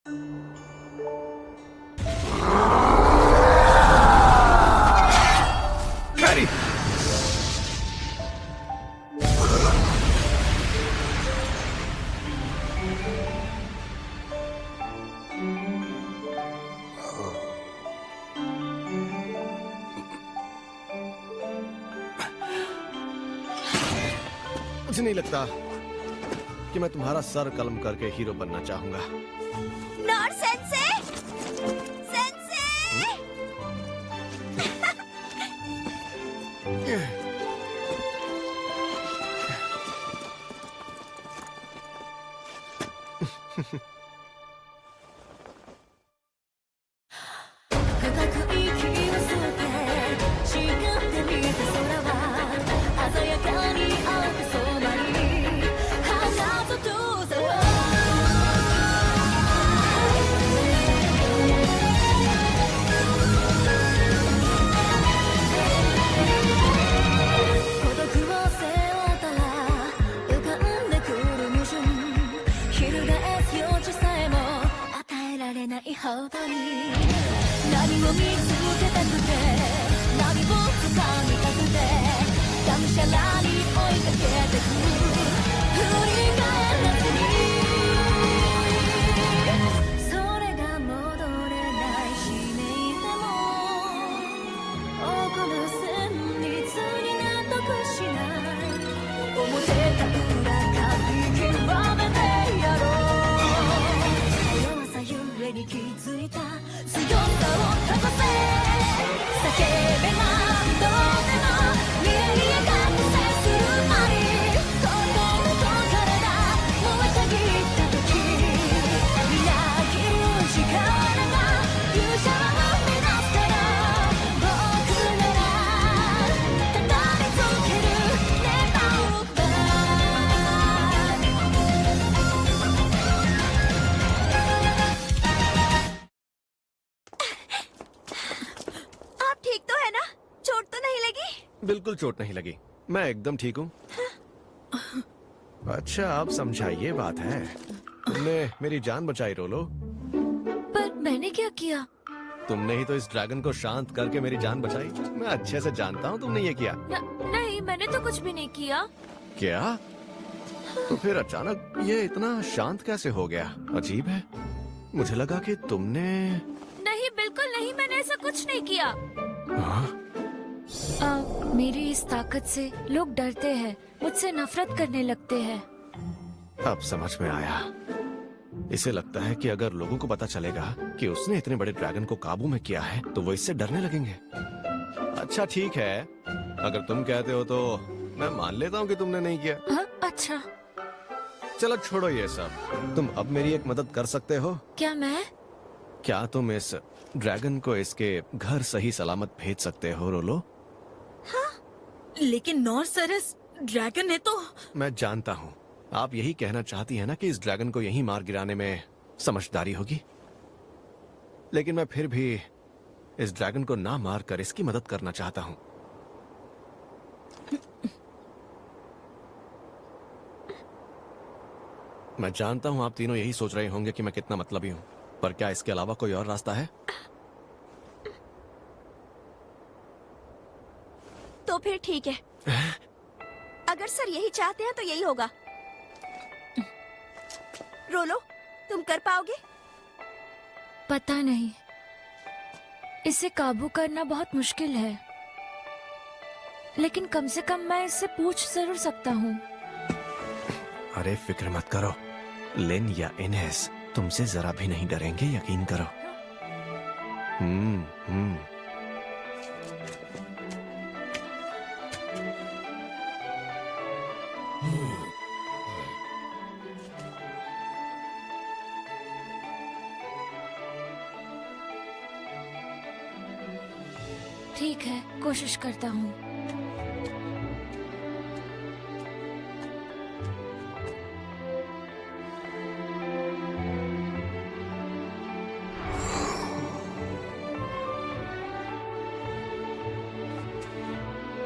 Carry! मुझे नहीं लगता कि मैं तुम्हारा सर कलम करके हीरो बनना चाहूंगा। नॉर सेंसे! सेंसे! बिल्कुल चोट नहीं लगी, मैं एकदम ठीक हूँ। अच्छा, आप समझाइए, बात है। तुमने मेरी जान बचाई रोलो। पर मैंने क्या किया? तुमने ही तो इस ड्रैगन को शांत करके मेरी जान बचाई। मैं अच्छे से जानता हूँ तुमने ये किया। नहीं, मैंने तो कुछ भी नहीं किया। क्या? तो फिर अचानक ये इतना शांत कैसे हो गया? अजीब है। मुझे लगा कि तुमने... नहीं, बिल्कुल नहीं, मैंने ऐसा कुछ नहीं किया। मेरी इस ताकत से लोग डरते हैं, मुझसे नफरत करने लगते हैं। अब समझ में आया। इसे लगता है कि अगर लोगों को पता चलेगा कि उसने इतने बड़े ड्रैगन को काबू में किया है तो वो इससे डरने लगेंगे। अच्छा ठीक है, अगर तुम कहते हो तो मैं मान लेता हूँ कि तुमने नहीं किया। अच्छा, चलो छोड़ो ये सब। तुम अब मेरी एक मदद कर सकते हो? क्या? मैं? क्या तुम इस ड्रैगन को इसके घर सही सलामत भेज सकते हो रोलो? हाँ, लेकिन नॉरसरस ड्रैगन है तो... मैं जानता हूँ, आप यही कहना चाहती है ना कि इस ड्रैगन को यहीं मार गिराने में समझदारी होगी, लेकिन मैं फिर भी इस ड्रैगन को ना मार कर इसकी मदद करना चाहता हूँ। मैं जानता हूँ आप तीनों यही सोच रहे होंगे कि मैं कितना मतलबी हूँ, पर क्या इसके अलावा कोई और रास्ता है? तो फिर ठीक है। अगर सर यही चाहते हैं तो यही होगा। रोलो, तुम कर पाओगे? पता नहीं, इसे काबू करना बहुत मुश्किल है, लेकिन कम से कम मैं इससे पूछ जरूर सकता हूँ। अरे फिक्र मत करो, लिन या इनेस तुमसे जरा भी नहीं डरेंगे, यकीन करो। ठीक है, कोशिश करता हूँ।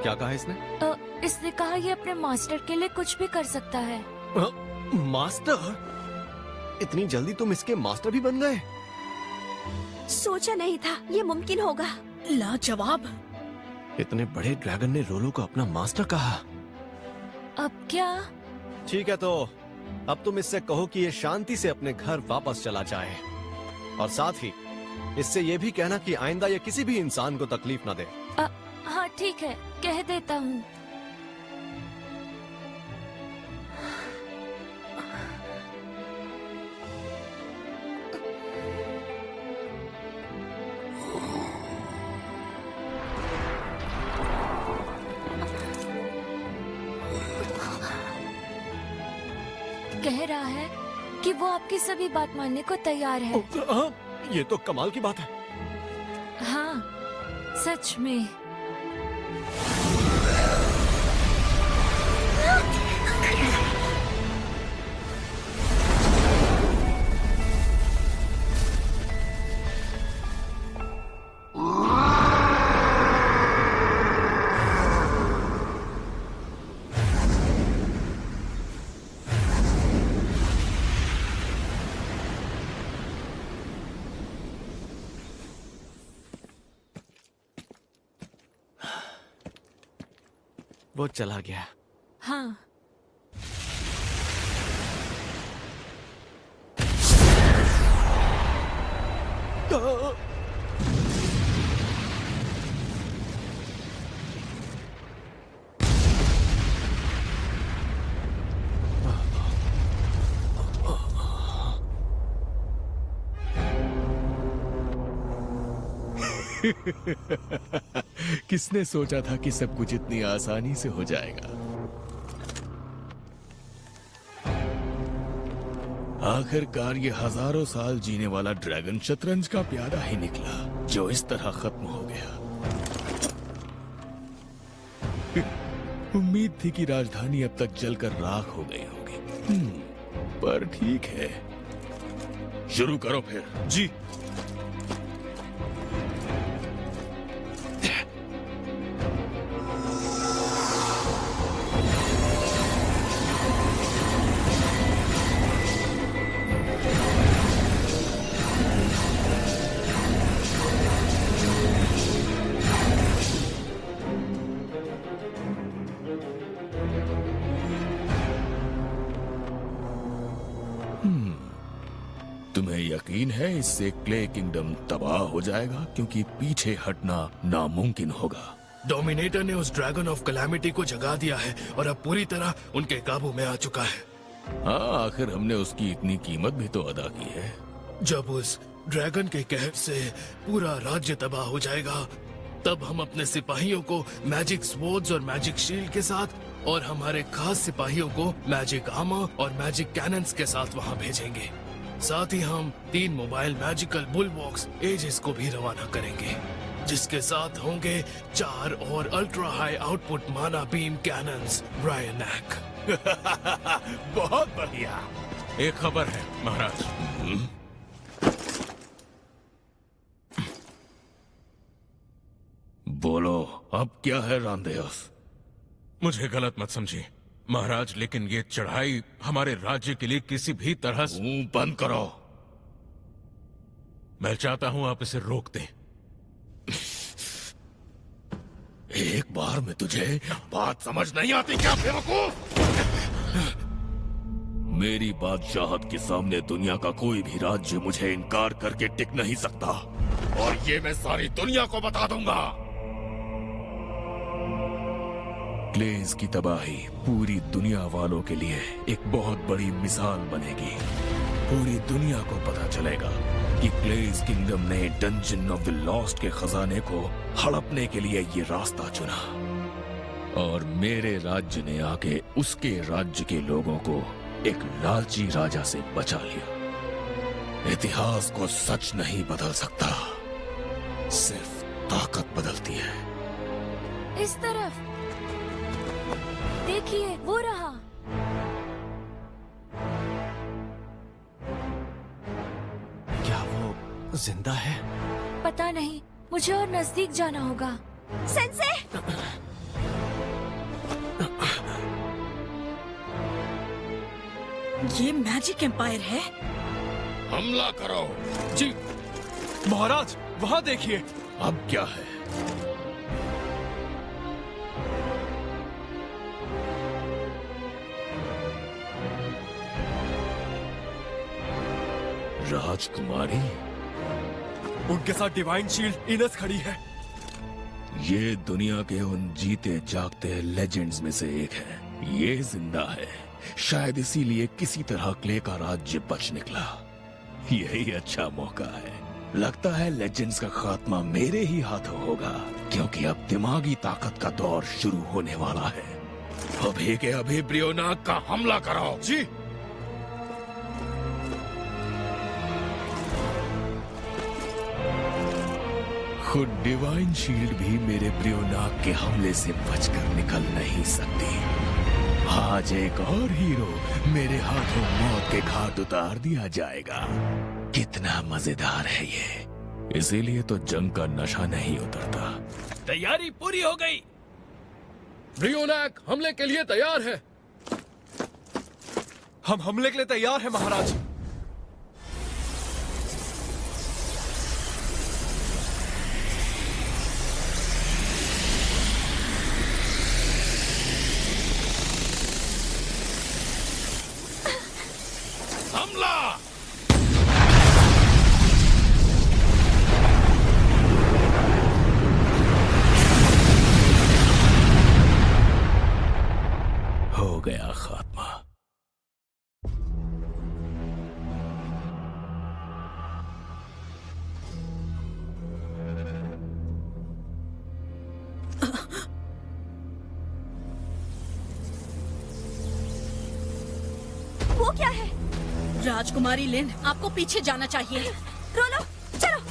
क्या कहा इसने? इसने कहा ये अपने मास्टर के लिए कुछ भी कर सकता है। मास्टर? इतनी जल्दी तुम इसके मास्टर भी बन गए? सोचा नहीं था ये मुमकिन होगा। लाजवाब। इतने बड़े ड्रैगन ने रोलो को अपना मास्टर कहा। अब क्या? ठीक है, तो अब तुम इससे कहो कि ये शांति से अपने घर वापस चला जाए, और साथ ही इससे ये भी कहना कि आइंदा ये किसी भी इंसान को तकलीफ ना दे। हाँ ठीक है, कह देता हूँ। कह रहा है कि वो आपकी सभी बात मानने को तैयार है। ये तो कमाल की बात है। हाँ, सच में। वो चला गया। हाँ। किसने सोचा था कि सब कुछ इतनी आसानी से हो जाएगा? आखिरकार ये हजारों साल जीने वाला ड्रैगन शतरंज का प्यादा ही निकला, जो इस तरह खत्म हो गया। उम्मीद थी कि राजधानी अब तक जलकर राख हो गई होगी। पर ठीक है, शुरू करो फिर। जी। तुम्हें यकीन है इससे क्ले किंगडम तबाह हो जाएगा, क्योंकि पीछे हटना नामुमकिन होगा। डोमिनेटर ने उस ड्रैगन ऑफ कैलामिटी को जगा दिया है और अब पूरी तरह उनके काबू में आ चुका है। हाँ, आखिर हमने उसकी इतनी कीमत भी तो अदा की है। जब उस ड्रैगन के कहर से पूरा राज्य तबाह हो जाएगा, तब हम अपने सिपाहियों को मैजिक स्वॉर्ड्स और मैजिक शील्ड के साथ और हमारे खास सिपाहियों को मैजिक आर्मर और मैजिक कैनन्स के साथ वहाँ भेजेंगे। साथ ही हम 3 मोबाइल मैजिकल बुलवॉक्स एजेस को भी रवाना करेंगे, जिसके साथ होंगे 4 और अल्ट्रा हाई आउटपुट माना बीम कैनन्स ब्रायनैक। बहुत बढ़िया। एक खबर है महाराज। बोलो, अब क्या है रामदेव? मुझे गलत मत समझिए महाराज, लेकिन ये चढ़ाई हमारे राज्य के लिए किसी भी तरह से... मुंह बंद करो। मैं चाहता हूं आप इसे रोक दें। एक बार में तुझे बात समझ नहीं आती क्या बेवकूफ? मेरी बादशाहत के सामने दुनिया का कोई भी राज्य मुझे इनकार करके टिक नहीं सकता, और ये मैं सारी दुनिया को बता दूंगा। क्लेज की तबाही पूरी दुनिया वालों के लिए एक बहुत बड़ी मिसाल बनेगी। पूरी दुनिया को पता चलेगा कि क्लेज किंगडम ने डंजन ऑफ द लॉस्ट के खजाने को हड़पने के लिए ये रास्ता चुना, और मेरे राज्य ने आके उसके राज्य के लोगों को एक लालची राजा से बचा लिया। इतिहास को सच नहीं बदल सकता, सिर्फ ताकत बदलती है। इस तरफ देखिए, वो रहा। क्या वो जिंदा है? पता नहीं, मुझे और नजदीक जाना होगा। सेंसे! ये मैजिक एम्पायर है। हमला करो। जी महाराज, वहाँ देखिए। अब क्या है? राजकुमारी? उनके साथ डिवाइन शील्ड इनस खड़ी है। ये दुनिया के उन जीते जागते लेजेंड्स में से एक है। ये जिंदा है, शायद इसीलिए किसी तरह क्ले का राज्य बच निकला। यही अच्छा मौका है। लगता है लेजेंड्स का खात्मा मेरे ही हाथों होगा, क्योंकि अब दिमागी ताकत का दौर शुरू होने वाला है। अभी के अभी ब्रियोनाग का हमला करो। जी। खुद डिवाइन शील्ड भी मेरे ब्रियोनाग के हमले से बचकर निकल नहीं सकती। आज एक और हीरो मेरे हाथों मौत के घाट उतार दिया जाएगा। कितना मजेदार है ये। इसीलिए तो जंग का नशा नहीं उतरता। तैयारी पूरी हो गई। ब्रियोनाग हमले के लिए तैयार है। हम हमले के लिए तैयार हैं महाराज। हमला! हो गया खात्मा। वो क्या है? राजकुमारी लिन, आपको पीछे जाना चाहिए। रोलो, चलो।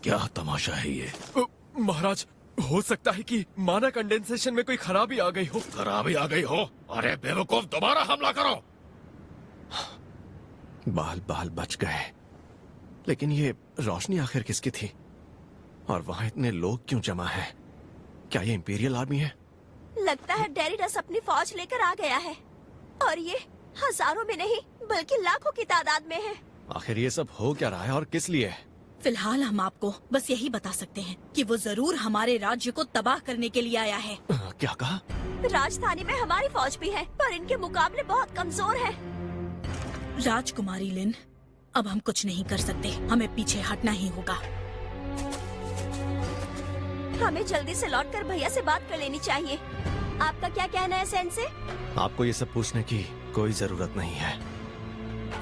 क्या तमाशा है ये? महाराज, हो सकता है कि माना कंडेंसेशन में कोई खराबी आ गई हो। खराबी आ गई हो? अरे बेवकूफ, दोबारा हमला करो। बाल बाल बच गए, लेकिन ये रोशनी आखिर किसकी थी? और वहां इतने लोग क्यों जमा हैं? क्या ये इंपीरियल आर्मी है? लगता है डेरिडस अपनी फौज लेकर आ गया है, और ये हजारों में नहीं बल्कि लाखों की तादाद में है। आखिर ये सब हो क्या रहा है और किस लिए? फिलहाल हम आपको बस यही बता सकते हैं कि वो जरूर हमारे राज्य को तबाह करने के लिए आया है। क्या कहा? राजधानी में हमारी फौज भी है, पर इनके मुकाबले बहुत कमजोर है। राजकुमारी लिन, अब हम कुछ नहीं कर सकते। हमें पीछे हटना ही होगा। हमें जल्दी से लौटकर भैया से बात कर लेनी चाहिए। आपका क्या कहना है सेंसे? आपको ये सब पूछने की कोई जरूरत नहीं है।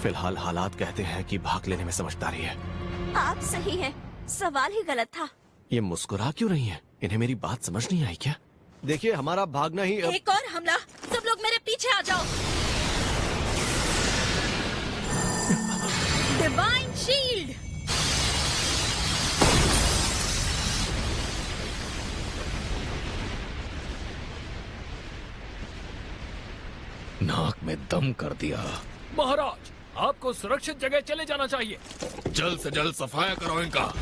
फिलहाल हालात कहते हैं कि भाग लेने में समझदारी है। आप सही हैं, सवाल ही गलत था। ये मुस्कुरा क्यों रही हैं? इन्हें मेरी बात समझ नहीं आई क्या? देखिए, हमारा भागना ही अब... एक और हमला। सब लोग मेरे पीछे आ जाओ। Divine shield. नाक में दम कर दिया। महाराज, आपको सुरक्षित जगह चले जाना चाहिए। जल्द से जल्द सफाया करो इनका।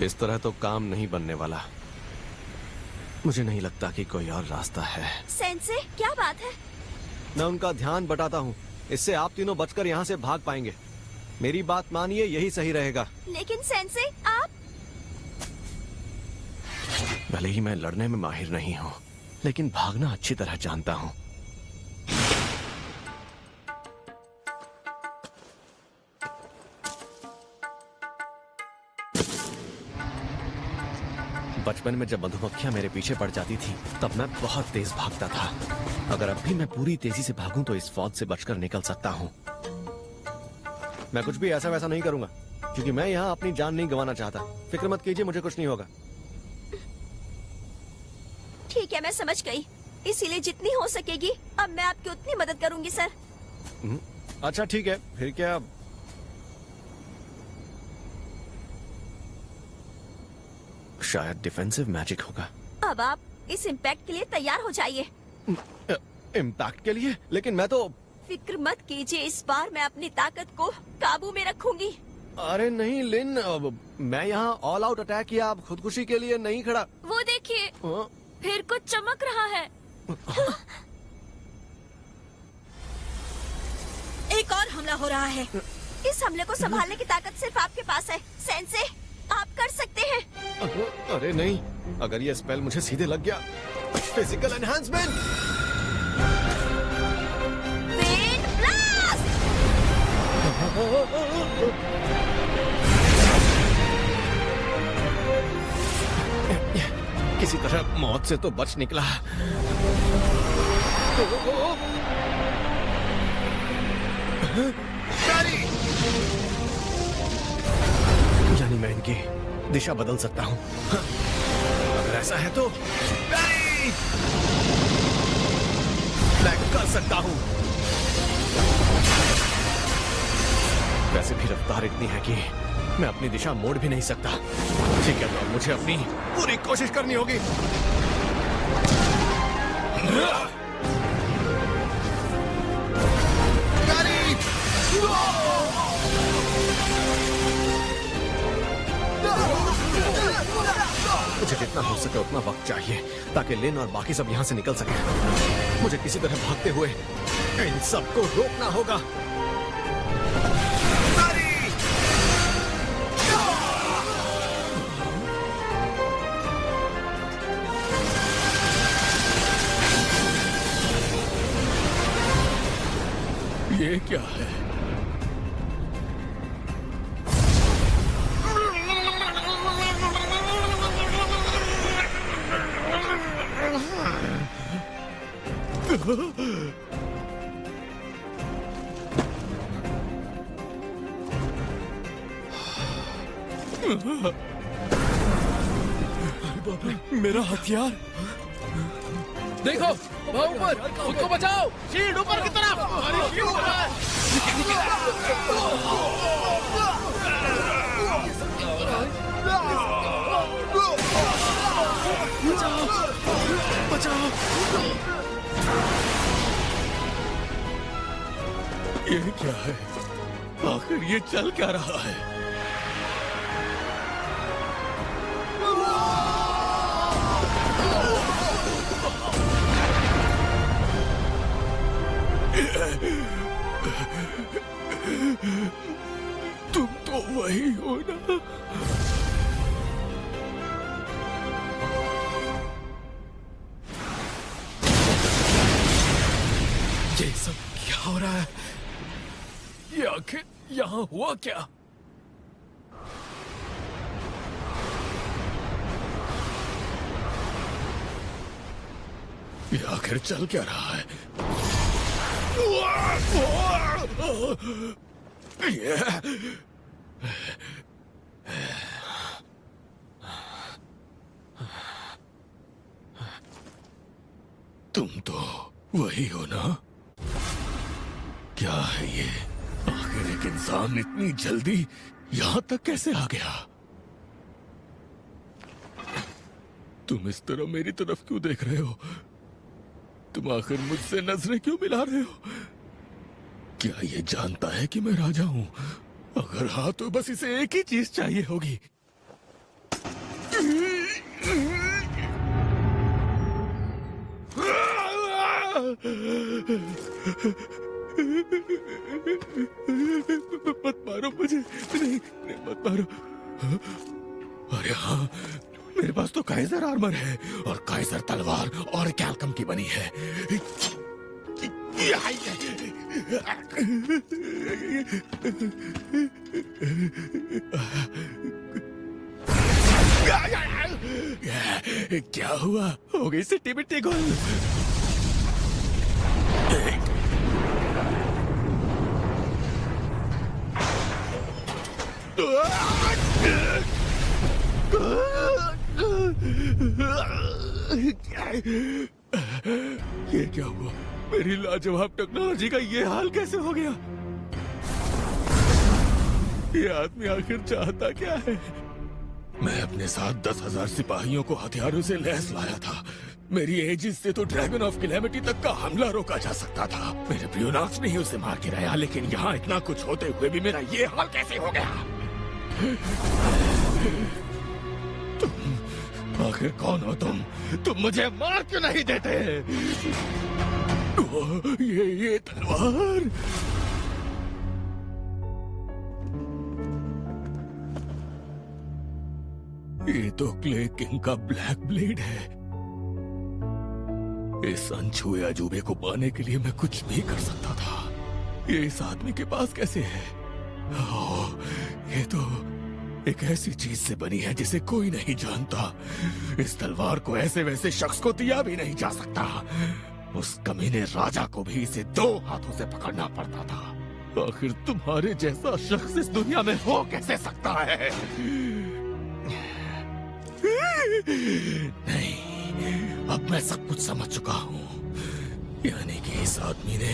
इस तरह तो काम नहीं बनने वाला। मुझे नहीं लगता कि कोई और रास्ता है। सेंसे, क्या बात है? मैं उनका ध्यान बटाता हूँ। इससे आप तीनों बचकर यहाँ से भाग पाएंगे। मेरी बात मानिए, यही सही रहेगा। लेकिन सेंसे, आप... भले ही मैं लड़ने में माहिर नहीं हूँ, लेकिन भागना अच्छी तरह जानता हूँ। बचपन में जब मधुमक्खियां मेरे पीछे पड़ जाती थी, तब मैं बहुत तेज भागता था। अगर अब भी मैं पूरी तेजी से भागूं तो इस फौज से बचकर निकल सकता हूँ। मैं कुछ भी ऐसा वैसा नहीं करूंगा, क्योंकि मैं यहाँ अपनी जान नहीं गंवाना चाहता। फिक्र मत कीजिए, मुझे कुछ नहीं होगा। ठीक है, मैं समझ गई। इसीलिए जितनी हो सकेगी अब मैं आपकी उतनी मदद करूंगी सर। अच्छा ठीक है, फिर क्या? शायद डिफेंसिव मैजिक होगा। अब आप इस इम्पैक्ट के लिए तैयार हो जाइए। इम्पैक्ट के लिए? लेकिन मैं तो... फिक्र मत कीजिए, इस बार मैं अपनी ताकत को काबू में रखूंगी। अरे नहीं लिन, मैं यहाँ ऑल आउट अटैक या आप खुदकुशी के लिए नहीं खड़ा। वो देखिए, हाँ? फिर कुछ चमक रहा है। एक और हमला हो रहा है। इस हमले को संभालने की ताकत सिर्फ आपके पास है। सेंसे, आप कर सकते हैं। अरे नहीं, अगर ये स्पेल मुझे सीधे लग गया। Physical enhancement. Wind blast. किसी तरह मौत से तो बच निकला। यानी मैं इनकी दिशा बदल सकता हूँ। अगर ऐसा है तो मैं कर सकता हूँ। वैसे भी रफ्तार इतनी है कि मैं अपनी दिशा मोड़ भी नहीं सकता। ठीक है, तो मुझे अपनी पूरी कोशिश करनी होगी। मुझे जितना हो सके उतना वक्त चाहिए ताकि लिन और बाकी सब यहाँ से निकल सके। मुझे किसी तरह भागते हुए इन सबको रोकना होगा। ये क्या है? मेरा हथियार देखो, वहाँ ऊपर, उसको बचाओ। शील्ड ऊपर की तरफ। बचाओ। ये क्या है? आखिर ये चल क्या रहा है? तुम तो वही हो ना? ये सब क्या हो रहा है? ये आखिर यहाँ हुआ क्या? ये आखिर चल क्या रहा है? तुम तो वही हो ना? क्या है ये? आखिर एक इंसान इतनी जल्दी यहां तक कैसे आ गया? तुम इस तरह मेरी तरफ क्यों देख रहे हो? तुम आखिर मुझसे नजरें क्यों मिला रहे हो? क्या ये जानता है कि मैं राजा हूं? अगर हाँ तो बस इसे एक ही चीज चाहिए होगी। मत मारो मुझे, नहीं, नहीं मत मारो। अरे हाँ, मेरे पास तो काइजर आर्मर है और काइजर तलवार और कैल्कम की बनी है। क्या हुआ? हो गई सिट्टी बिट्टी गोल। ये क्या हुआ? मेरी लाजवाब टेक्नोलॉजी का ये हाल कैसे हो गया? ये आदमी आखिर चाहता क्या है? मैं अपने साथ 10,000 सिपाहियों को हथियारों से लैस लाया था। मेरी एजिस से तो ड्रैगन ऑफ कैलेमिटी तक का हमला रोका जा सकता था। मेरे ब्रियोनाक्स ने ही उसे मार गिराया, लेकिन यहाँ इतना कुछ होते हुए भी मेरा ये हाल कैसे हो गया? तुम आखिर कौन हो? तुम मुझे मार क्यों नहीं देते? ये तलवार। ये तो क्ले किंग का ब्लैक ब्लेड है। इस अनछुए अजूबे को पाने के लिए मैं कुछ भी कर सकता था। ये इस आदमी के पास कैसे है? ये तो एक ऐसी चीज से बनी है जिसे कोई नहीं जानता। इस तलवार को ऐसे वैसे शख्स को दिया भी नहीं जा सकता। उस कमीने राजा को भी इसे 2 हाथों से पकड़ना पड़ता था। आखिर तुम्हारे जैसा शख्स इस दुनिया में हो कैसे सकता है? नहीं, अब मैं सब कुछ समझ चुका हूँ। यानी कि इस आदमी ने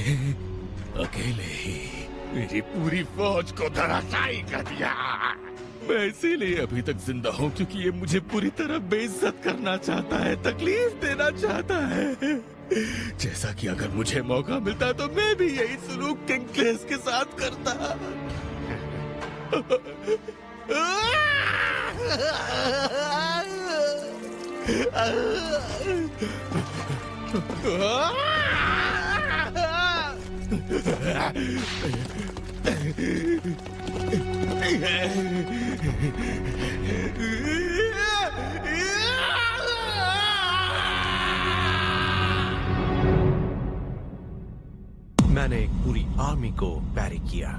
अकेले ही मेरी पूरी फौज को धराशायी कर दिया। मैं इसीलिए अभी तक जिंदा हूँ, क्योंकि ये मुझे पूरी तरह बेइज्जत करना चाहता है, तकलीफ देना चाहता है। जैसा कि अगर मुझे मौका मिलता तो मैं भी यही सलूक किंग क्लेस के साथ करता। मैंने एक पूरी आर्मी को बैरी किया।